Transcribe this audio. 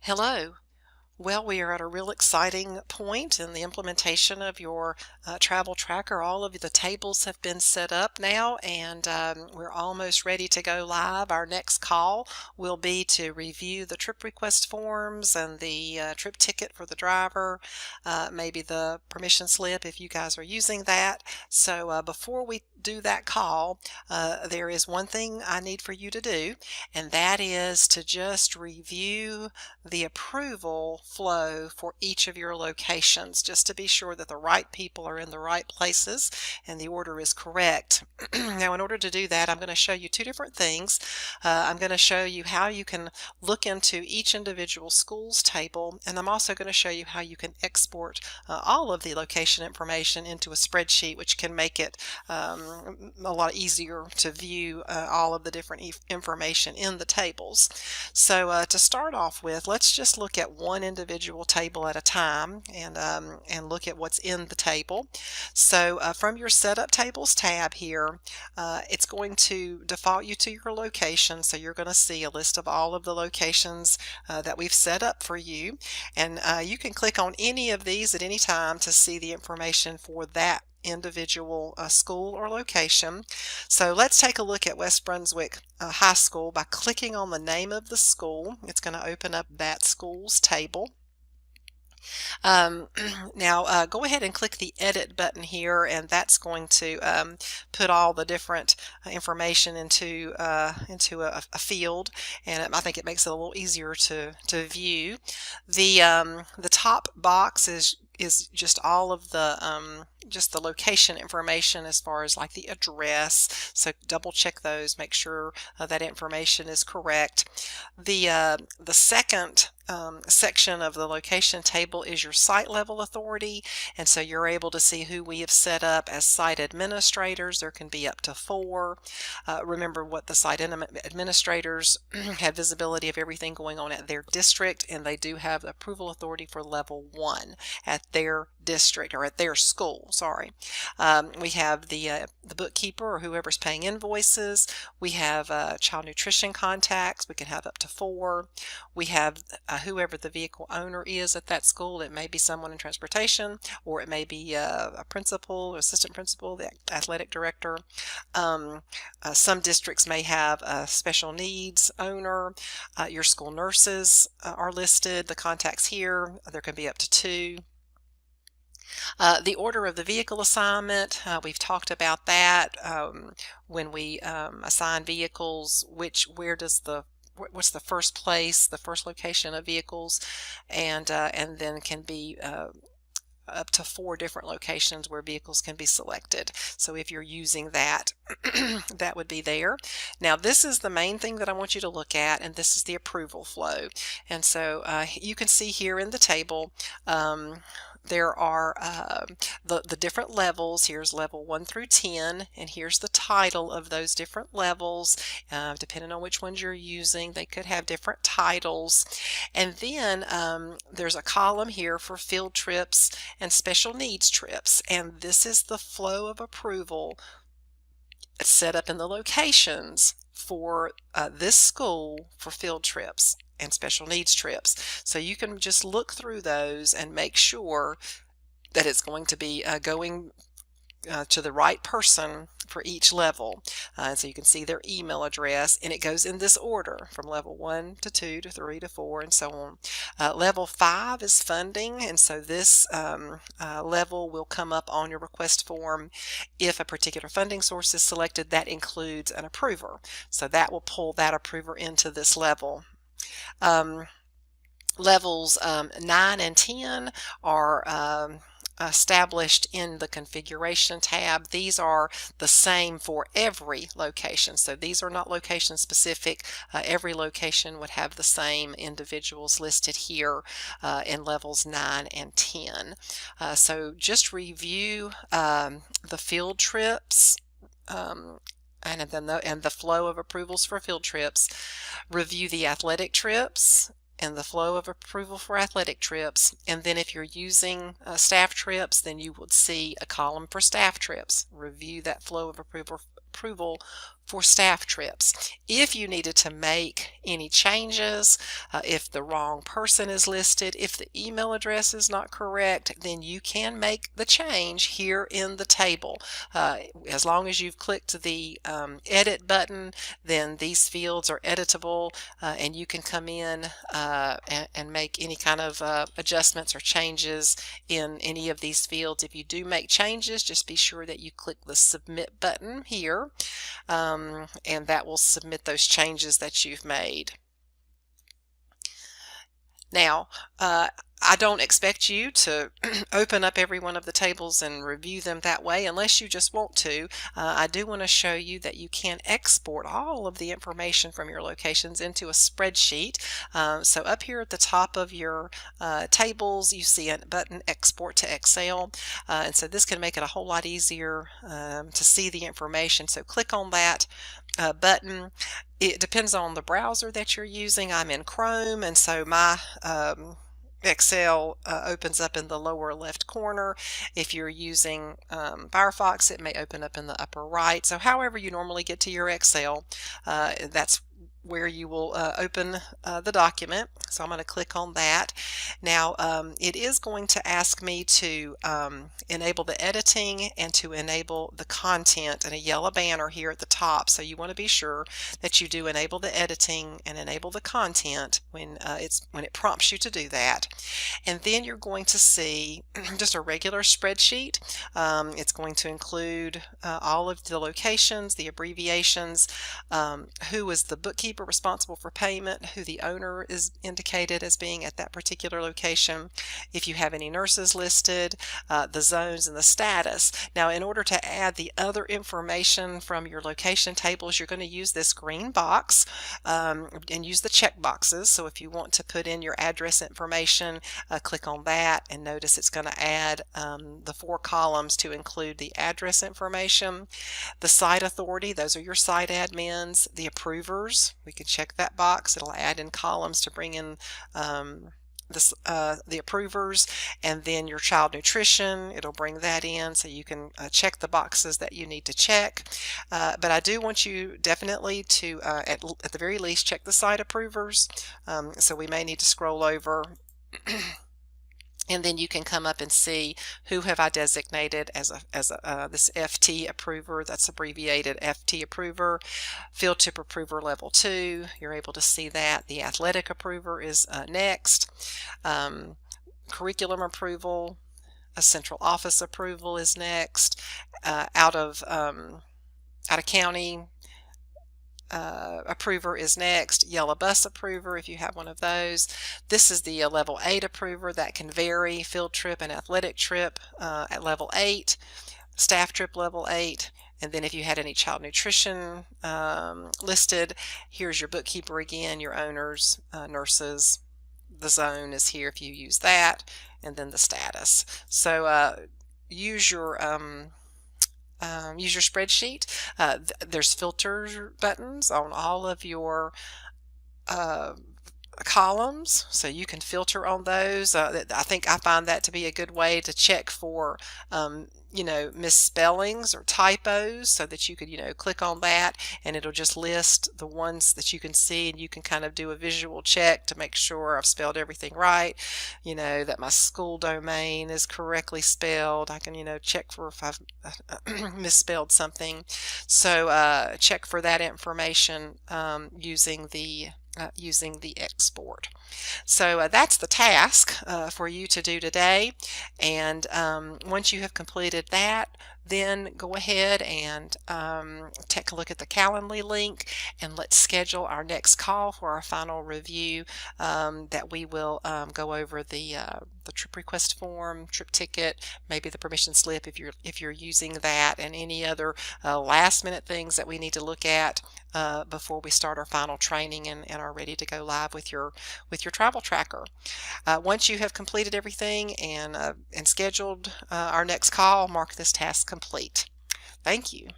Hello. Well, we are at a real exciting point in the implementation of your travel tracker. All of the tables have been set up now, and we're almost ready to go live. Our next call will be to review the trip request forms and the trip ticket for the driver, maybe the permission slip if you guys are using that. So before we do that call, there is one thing I need for you to do, and that is to just review the approval flow for each of your locations, just to be sure that the right people are in the right places and the order is correct. Now, in order to do that, I'm going to show you two different things. I'm going to show you how you can look into each individual school's table, and I'm also going to show you how you can export all of the location information into a spreadsheet, which can make it a lot easier to view all of the different information in the tables. So to start off with, let's just look at one individual table at a time and look at what's in the table. So from your Setup Tables tab here, it's going to default you to your location. So you're going to see a list of all of the locations that we've set up for you. And you can click on any of these at any time to see the information for that individual school or location. So let's take a look at West Brunswick High School by clicking on the name of the school. It's going to open up that school's table. Now go ahead and click the edit button here, and that's going to put all the different information into a field, and I think it makes it a little easier to view. The top box is just all of the just the location information as far as like the address, so double check those, make sure that information is correct. The second section of the location table is your site level authority, and so you're able to see who we have set up as site administrators. There can be up to 4. Remember what the site administrators have visibility of everything going on at their district, and they do have approval authority for level 1 at their district or at their school. Sorry. We have the bookkeeper or whoever's paying invoices. We have child nutrition contacts. We can have up to 4. We have whoever the vehicle owner is at that school. It may be someone in transportation, or it may be a principal, assistant principal, the athletic director. Some districts may have a special needs owner. Your school nurses are listed. The contacts here, there can be up to 2. The order of the vehicle assignment, we've talked about that. When we assign vehicles, what's the first place, the first location of vehicles, and then can be up to 4 different locations where vehicles can be selected. So if you're using that, that would be there. Now this is the main thing that I want you to look at, and this is the approval flow. And so you can see here in the table, there are the different levels. Here's level 1 through 10, and here's the title of those different levels. Depending on which ones you're using, they could have different titles. And then there's a column here for field trips and special needs trips, and this is the flow of approval set up in the locations for this school for field trips and special needs trips. So you can just look through those and make sure that it's going to be going to the right person for each level. So you can see their email address, and it goes in this order from level 1 to 2 to 3 to 4 and so on. Level 5 is funding, and so this level will come up on your request form. If a particular funding source is selected, that includes an approver, so that will pull that approver into this level. Levels 9 and 10 are established in the configuration tab. These are the same for every location, so these are not location specific. Every location would have the same individuals listed here in levels 9 and 10. So just review the field trips and the flow of approvals for field trips. Review the athletic trips and the flow of approval for athletic trips, and then if you're using staff trips, then you would see a column for staff trips. Review that flow of approval for staff trips. If you needed to make any changes, if the wrong person is listed, if the email address is not correct, then you can make the change here in the table. As long as you've clicked the edit button, then these fields are editable, and you can come in and make any kind of adjustments or changes in any of these fields. If you do make changes, just be sure that you click the submit button here, and that will submit those changes that you've made. Now, I don't expect you to open up every one of the tables and review them that way unless you just want to. I do want to show you that you can export all of the information from your locations into a spreadsheet. So up here at the top of your tables, you see a button Export to Excel. And so this can make it a whole lot easier to see the information. So click on that button. It depends on the browser that you're using. I'm in Chrome, and so my Excel opens up in the lower left corner. If you're using Firefox, it may open up in the upper right. So however you normally get to your Excel, that's where you will open the document. So I'm going to click on that. Now it is going to ask me to enable the editing and to enable the content, and a yellow banner here at the top. So you want to be sure that you do enable the editing and enable the content when it prompts you to do that. And then you're going to see just a regular spreadsheet. It's going to include all of the locations, the abbreviations, who is the bookkeeper responsible for payment, who the owner is indicated as being at that particular location, if you have any nurses listed, the zones, and the status. Now, in order to add the other information from your location tables, you're going to use this green box and use the check boxes. So if you want to put in your address information, click on that, and notice it's going to add the 4 columns to include the address information, the site authority, those are your site admins, the approvers, we can check that box. It'll add in columns to bring in the approvers, and then your child nutrition, it'll bring that in, so you can check the boxes that you need to check. But I do want you definitely to at the very least check the site approvers, so we may need to scroll over and then you can come up and see who have I designated as this FT approver. That's abbreviated FT approver. Field Trip approver level 2. You're able to see that. The athletic approver is next. Curriculum approval, a central office approval is next. Out of county approver is next. Yellow bus approver, if you have one of those. This is the level 8 approver. That can vary. Field trip and athletic trip at level 8. Staff trip level 8. And then if you had any child nutrition listed, here's your bookkeeper again, your owners, nurses. The zone is here if you use that, and then the status. So use your spreadsheet. There's filter buttons on all of your columns, so you can filter on those. I think I find that to be a good way to check for misspellings or typos, so that you could click on that and it'll just list the ones that you can see, and you can kind of do a visual check to make sure I've spelled everything right, that my school domain is correctly spelled. I can check for if I've misspelled something. So check for that information using the export. So that's the task for you to do today, and once you have completed that, then go ahead and take a look at the Calendly link, and let's schedule our next call for our final review, that we will go over the trip request form, trip ticket, maybe the permission slip if you're using that, and any other last minute things that we need to look at before we start our final training and are ready to go live with your travel tracker. Once you have completed everything and scheduled our next call, mark this task complete. Thank you.